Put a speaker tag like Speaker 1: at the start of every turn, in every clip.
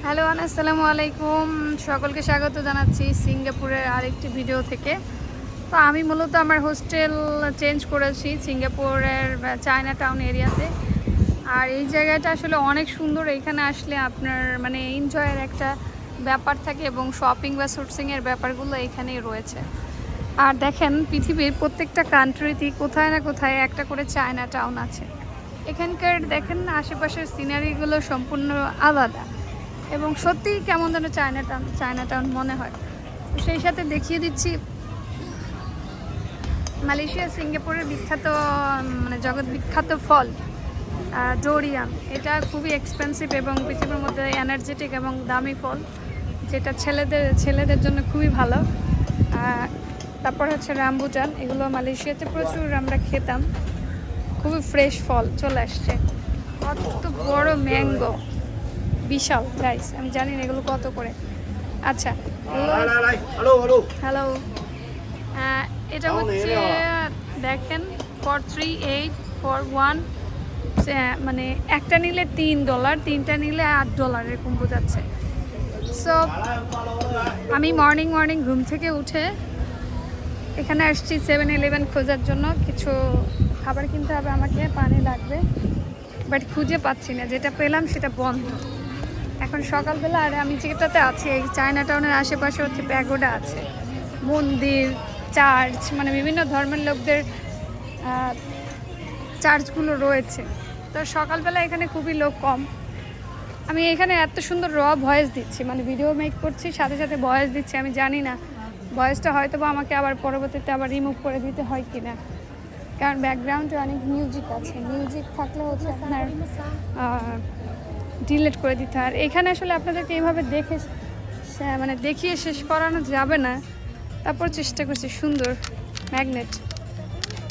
Speaker 1: Hello আসসালামু আলাইকুম, সকলকে স্বাগত জানাচ্ছি সিঙ্গাপুরের আরেকটি ভিডিও থেকে। তো আমি মূলত আমার হোস্টেল চেঞ্জ করেছি সিঙ্গাপুরের চায়না টাউন এরিয়াতে। আর এই জায়গাটা আসলে অনেক সুন্দর। এখানে আসলে আপনার মানে এনজয়ের একটা ব্যাপার থাকে এবং শপিং বা সোর্সিংয়ের ব্যাপারগুলো এখানেই রয়েছে। আর দেখেন পৃথিবীর প্রত্যেকটা কান্ট্রিতেই কোথায় না কোথায় একটা করে চায়না টাউন আছে। এখানকার দেখেন আশেপাশের সিনারিগুলো সম্পূর্ণ আলাদা এবং সত্যিই কেমন যেন চায়না টাউন মনে হয়। তো সেই সাথে দেখিয়ে দিচ্ছি মালয়েশিয়া সিঙ্গাপুরের বিখ্যাত মানে জগৎ বিখ্যাত ফল ডোরিয়ান। এটা খুবই এক্সপেন্সিভ এবং পৃথিবীর মধ্যে এনার্জেটিক এবং দামি ফল, যেটা ছেলেদের জন্য খুবই ভালো। তারপর হচ্ছে রামবুটান, এগুলো মালয়েশিয়াতে প্রচুর আমরা খেতাম। খুবই ফ্রেশ ফল চলে আসছে। কত বড় ম্যাঙ্গো, বিশাল গাইস, আমি জানি না এগুলো কত করে। আচ্ছা হ্যালো, এটা হচ্ছে দেখেন $4.38 মানে একটা নিলে $3, তিনটা নিলে $8 এরকম বোঝাচ্ছে। সো আমি মর্নিং ঘুম থেকে উঠে এখানে আসছি 7-Eleven খোঁজার জন্য। কিছু খাবার কিনতে হবে আমাকে, পানি লাগবে, বাট খুঁজে পাচ্ছি না। যেটা পেলাম সেটা বন্ধ এখন সকালবেলা। আর আমি যেটাতে আছি এই চায়না টাউনের আশেপাশে হচ্ছে প্যাগোডা আছে, মন্দির, চার্চ, মানে বিভিন্ন ধর্মের লোকদের চার্চগুলো রয়েছে। তো সকালবেলা এখানে খুবই লোক কম। আমি এখানে এত সুন্দর ভয়েস দিচ্ছি, মানে ভিডিও মেক করছি সাথে সাথে ভয়েস দিচ্ছি। আমি জানি না ভয়েসটা হয়তো বা আমাকে আবার পরবর্তীতে আবার রিমুভ করে দিতে হয় কিনা, কারণ ব্যাকগ্রাউন্ডে অনেক মিউজিক আছে। মিউজিক থাকলে হচ্ছে আপনার ডিলিট করে দিতে হয়। আর এখানে আসলে আপনাদেরকে এইভাবে দেখে মানে দেখিয়ে শেষ করানো যাবে না, তারপর চেষ্টা করছি। সুন্দর magnet,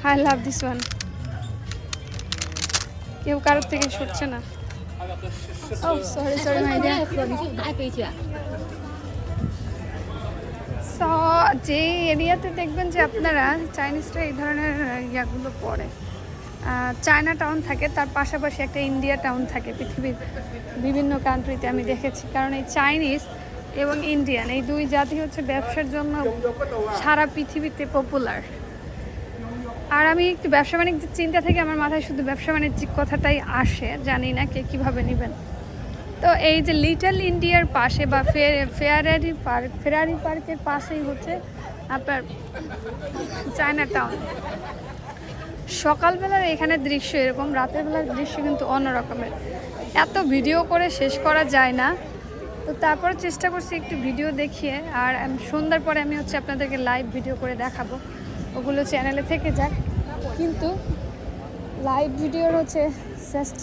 Speaker 1: I love this one. কেউ কারোর থেকে সরছে না। ও সরি মাই ডিয়ার। সো যে এরিয়াতে দেখবেন যে আপনারা চাইনিজরা এই ধরনের ইয়াগুলো পড়ে, চায়না টাউন থাকে, তার পাশাপাশি একটা ইন্ডিয়া টাউন থাকে। পৃথিবীর বিভিন্ন কান্ট্রিতে আমি দেখেছি, কারণ এই চাইনিজ এবং ইন্ডিয়ান এই দুই জাতি হচ্ছে ব্যবসার জন্য সারা পৃথিবীতে পপুলার। আর আমি একটু ব্যবসা বাণিজ্যের চিন্তা থেকে আমার মাথায় শুধু ব্যবসা বাণিজ্যিক কথাটাই আসে, জানি না কে কীভাবে নেবেন। তো এই যে লিটল ইন্ডিয়ার পাশে বা ফেরারি পার্কের পাশেই হচ্ছে আপনার চায়না টাউন। সকালবেলার এখানে দৃশ্য এরকম, রাতের বেলার দৃশ্য কিন্তু অন্য রকমের। এত ভিডিও করে শেষ করা যায় না, তো তারপরে চেষ্টা করছি একটু ভিডিও দেখিয়ে। আর সন্ধ্যার পরে আমি হচ্ছে আপনাদেরকে লাইভ ভিডিও করে দেখাবো, ওগুলো চ্যানেলে থেকে যাক। কিন্তু লাইভ ভিডিওর হচ্ছে জাস্ট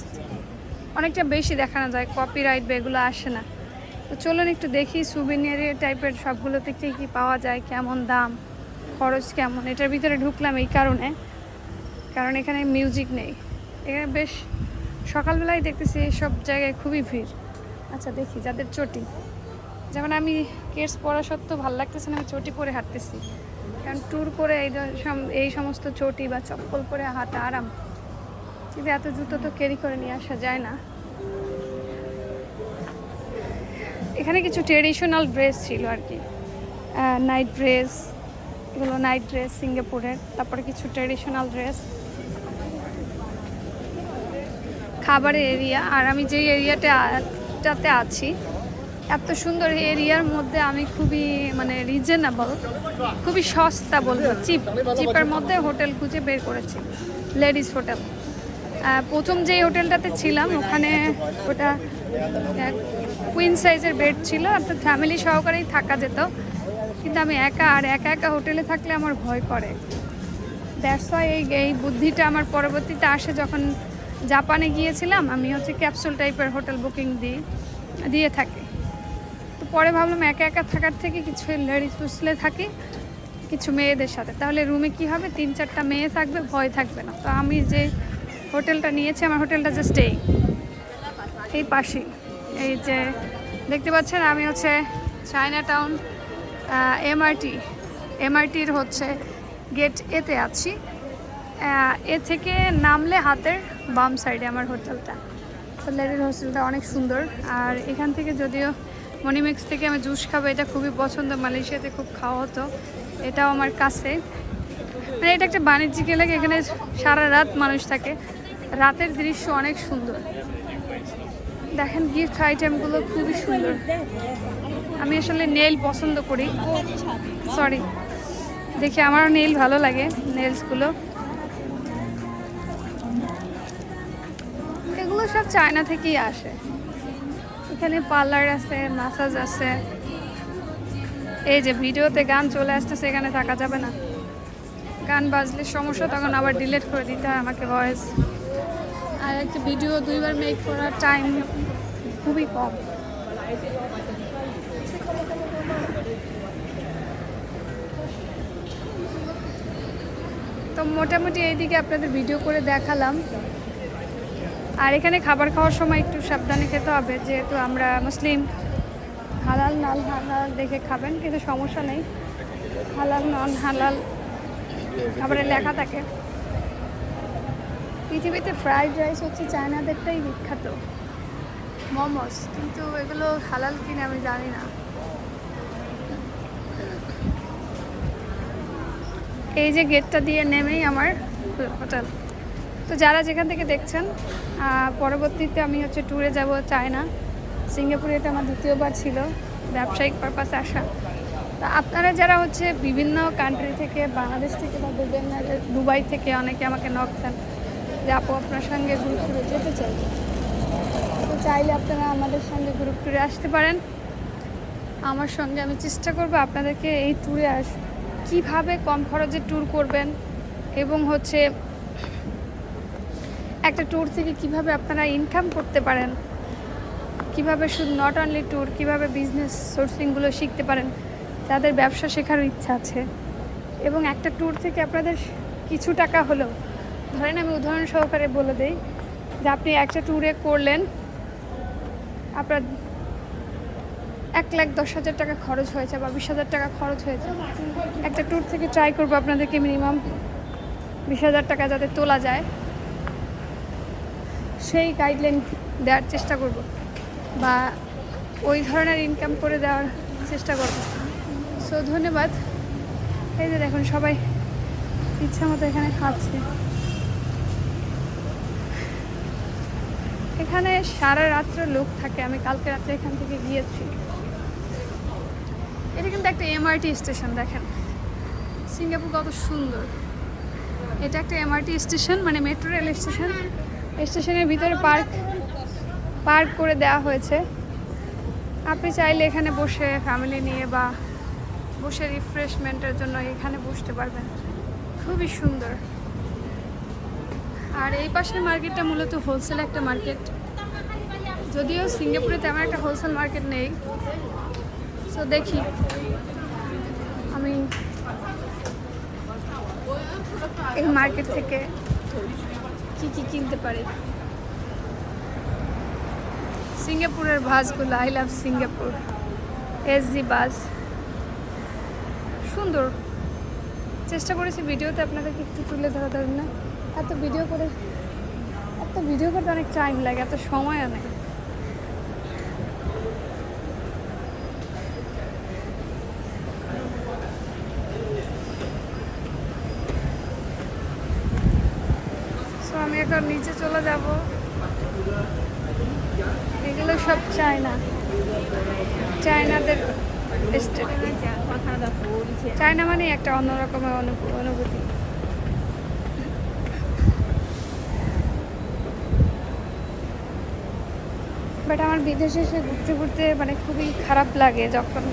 Speaker 1: অনেকটা বেশি দেখানো যায়, কপিরাইট বা এগুলো আসে না। তো চলুন একটু দেখি সুভিনিয়ার টাইপের সবগুলোতে কী কী পাওয়া যায়, কেমন দাম, খরচ কেমন। এটার ভিতরে ঢুকলাম এই কারণ এখানে মিউজিক নেই। এখানে বেশ সকালবেলায় দেখতেছি সব জায়গায় খুবই ভিড়। আচ্ছা দেখি যাদের চটি, যেমন আমি কেটস পরা সত্ত্বেও ভালো লাগতেছে না, আমি চটি পরে হাঁটতেছি, কারণ ট্যুর করে এই সমস্ত চটি বা চপ্পল পরে হাঁটা আরাম, কিন্তু এত জুতো তো ক্যারি করে নিয়ে আসা যায় না। এখানে কিছু ট্রেডিশনাল ড্রেস ছিল আর কি, নাইট ড্রেস, এগুলো নাইট ড্রেস সিঙ্গাপুরের। তারপরে কিছু ট্রেডিশনাল ড্রেস, খাবারের এরিয়া। আর আমি যেই এরিয়াটাতে আছি এত সুন্দর এরিয়ার মধ্যে আমি খুবই মানে রিজনেবল, খুবই সস্তা বলবো, চিপের মধ্যে হোটেল খুঁজে বের করেছি, লেডিস হোটেল। প্রথম যেই হোটেলটাতে ছিলাম ওখানে ওটা কুইন সাইজের বেড ছিল, আপনার ফ্যামিলি সহকারেই থাকা যেত, কিন্তু আমি একা হোটেলে থাকলে আমার ভয় করে। দ্যাটস ওয়াই এই বুদ্ধিটা আমার পরবর্তীতে আসে যখন জাপানে গিয়েছিলাম। আমি হচ্ছে ক্যাপসুল টাইপের হোটেল বুকিং দিয়ে থাকি। তো পরে ভাবলাম একা থাকার থেকে কিছু লেডিস হোস্টেলে থাকি কিছু মেয়েদের সাথে, তাহলে রুমে কি হবে, 3-4টা মেয়ে থাকবে, ভয় থাকবে না। তো আমি যে হোটেলটা নিয়েছি, আমার হোটেলটা জাস্ট এই পাশেই, এই যে দেখতে পাচ্ছেন, আমি হচ্ছে চায়না টাউন এমআরটির হচ্ছে গেট এতে আছি। এ থেকে নামলে হাতের বাম সাইডে আমার হোটেলটা। তো লেডির হোস্টেলটা অনেক সুন্দর। আর এখান থেকে যদিও মনিমেক্স থেকে আমি জুস খাবো, এটা খুবই পছন্দ, মালয়েশিয়াতে খুব খাওয়া হতো, এটাও আমার কাছে। মানে এটা একটা বাণিজ্যিক এলাকা, এখানে সারা রাত মানুষ থাকে, রাতের দৃশ্য অনেক সুন্দর। দেখেন গিফট আইটেমগুলো খুবই সুন্দর। আমি আসলে নেল পছন্দ করি, সরি, দেখি আমারও নেল ভালো লাগে, নেলসগুলো। এগুলো সব চায়না থেকেই আসে। এখানে পার্লার আছে, ম্যাসাজ আছে। এই যে ভিডিওতে গান চলে আসতেছে, এখানে থাকা যাবে না, গান বাজলে সমস্যা, তখন আবার ডিলিট করে দিতে হয় আমাকে ভয়েস। আর একটা ভিডিও 2বার মেক করার টাইম খুবই কম। তো মোটামুটি এইদিকে আপনাদের ভিডিও করে দেখালাম। আর এখানে খাবার খাওয়ার সময় একটু সাবধানে খেতে হবে, যেহেতু আমরা মুসলিম। হালাল নন হালাল দেখে খাবেন, কিন্তু সমস্যা নেই, হালাল নন হালাল খাবারে লেখা থাকে। পৃথিবীতে ফ্রাইড রাইস হচ্ছে চায়নাদেরটাই বিখ্যাত, মোমোস, কিন্তু এগুলো হালাল কিনা আমি জানি না। এই যে গেটটা দিয়ে নেমেই আমার হোটেল। তো যারা যেখান থেকে দেখছেন, পরবর্তীতে আমি হচ্ছে ট্যুরে যাব চায়না, সিঙ্গাপুরে। এটা আমার দ্বিতীয়বার ছিল ব্যবসায়িক পারপাসে আসা। তা আপনারা যারা হচ্ছে বিভিন্ন কান্ট্রি থেকে, বাংলাদেশ থেকে বা দুবাই থেকে অনেকে আমাকে নক দেন যে আপু আপনার সঙ্গে গ্রুপ ট্যুরে যেতে চাই, তো চাইলে আপনারা আমাদের সঙ্গে গ্রুপ ট্যুরে আসতে পারেন। আমার সঙ্গে আমি চেষ্টা করব আপনাদেরকে এই ট্যুরে কীভাবে কম খরচে ট্যুর করবেন, এবং হচ্ছে একটা ট্যুর থেকে কিভাবে আপনারা ইনকাম করতে পারেন, কিভাবে শুধু নট অনলি ট্যুর, কিভাবে বিজনেস সোর্সিংগুলো শিখতে পারেন যাদের ব্যবসা শেখারও ইচ্ছা আছে। এবং একটা ট্যুর থেকে আপনাদের কিছু টাকা হলেও, ধরেন আমি উদাহরণ সহকারে বলে দিই যে আপনি একটা ট্যুরে করলেন, আপনার 1,10,000 টাকা খরচ হয়েছে বা 20,000 টাকা খরচ হয়েছে। একটা ট্যুর থেকে ট্রাই করবো আপনাদেরকে মিনিমাম 20,000 টাকা যাতে তোলা যায়, সেই গাইডলাইন দেওয়ার চেষ্টা করব, বা ওই ধরনের ইনকাম করে দেওয়ার চেষ্টা করব। সো ধন্যবাদ। এই যে দেখুন সবাই ইচ্ছা মতো এখানে খাচ্ছে। এখানে সারা রাত্র লোক থাকে, আমি কালকে রাত্রে এখান থেকে গিয়েছি। এটা কিন্তু একটা এমআরটি স্টেশন, দেখেন সিঙ্গাপুর কত সুন্দর। এটা একটা এমআরটি স্টেশন, মানে মেট্রো রেল স্টেশন। স্টেশনের ভিতরে পার্ক করে দেওয়া হয়েছে। আপনি চাইলে এখানে বসে ফ্যামিলি নিয়ে বা বসে রিফ্রেশমেন্টের জন্য এখানে বসতে পারবেন, খুবই সুন্দর। আর এই পাশের মার্কেটটা মূলত হোলসেল একটা মার্কেট, যদিও সিঙ্গাপুরে তেমন একটা হোলসেল মার্কেট নেই। সো দেখি আমি এই মার্কেট থেকে কি কি কিনতে পারি। সিঙ্গাপুরের বাসগুলো, আই লাভ সিঙ্গাপুর, এসজি বাস, সুন্দর। চেষ্টা করেছি ভিডিওতে আপনাদেরকে একটু তুলে ধরা, ধরেন না এত ভিডিও করতে অনেক টাইম লাগে, এত সময়ও নেই। সো আমি এখন নিচে চলে যাব। এগুলো সব চায়নাদের চায়না মানে একটা অন্যরকমের অনুভূতি। বাট আমার বিদেশে এসে ঘুরতে ঘুরতে মানে খুবই খারাপ লাগে যখন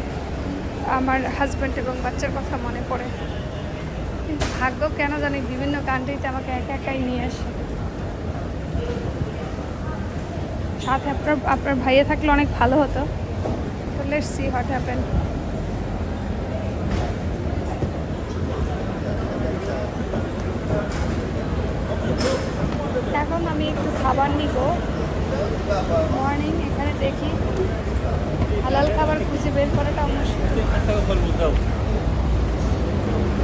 Speaker 1: আমার হাজব্যান্ড এবং বাচ্চার কথা মনে পড়ে। কিন্তু ভাগ্য কেন জানি বিভিন্ন কান্ট্রিতে আমাকে একা একাই নিয়ে আসে। সাথে আপনার ভাইয়া থাকলে অনেক ভালো হতো। তো লেটস সি হোয়াট হ্যাপেন। এখন আমি একটু খাবার নিব মর্নিং। এখানে দেখি হালাল খাবার খুঁজে বের করাটা মুশকিল।